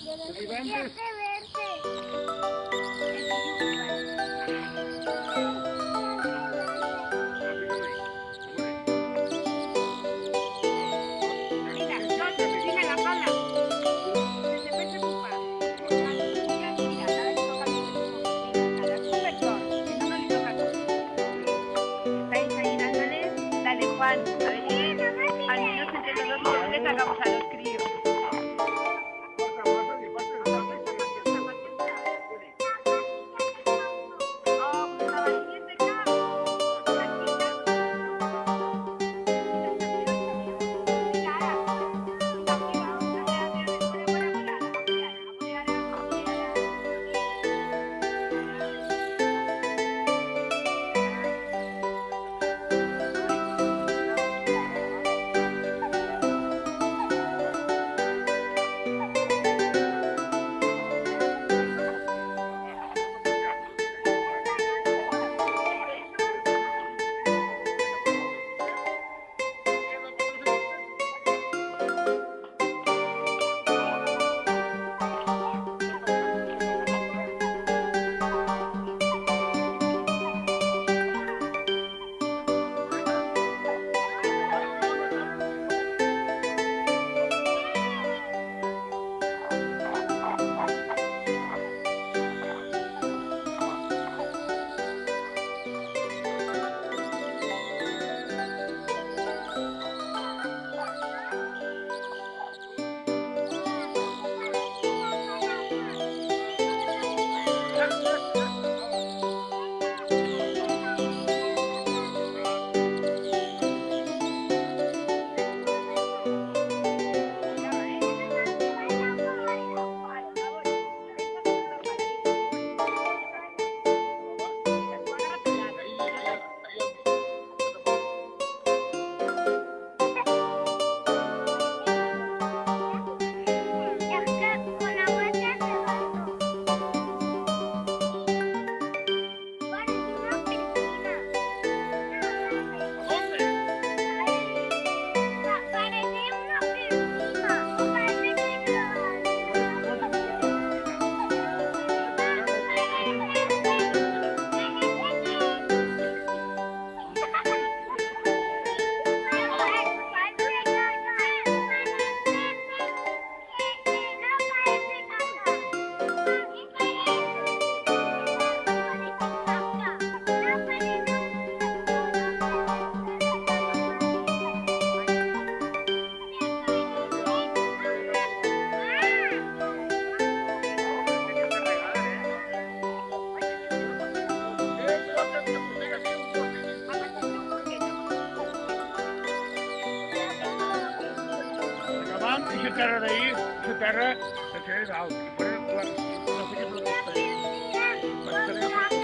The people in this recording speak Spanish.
Quiere mira, no, tiene la pala. Se puede preocupar. Mira, nada le toca a mí. Nada, súper torpe, que no le toca a todos. Estáis ahí dándole, dale Juan, a ver si al menos entre los dos le sacamos a los críos. Aquesta terra d'ahir, aquesta terra de Cirerer dalt, i farem la... No sé què és el que està ahí.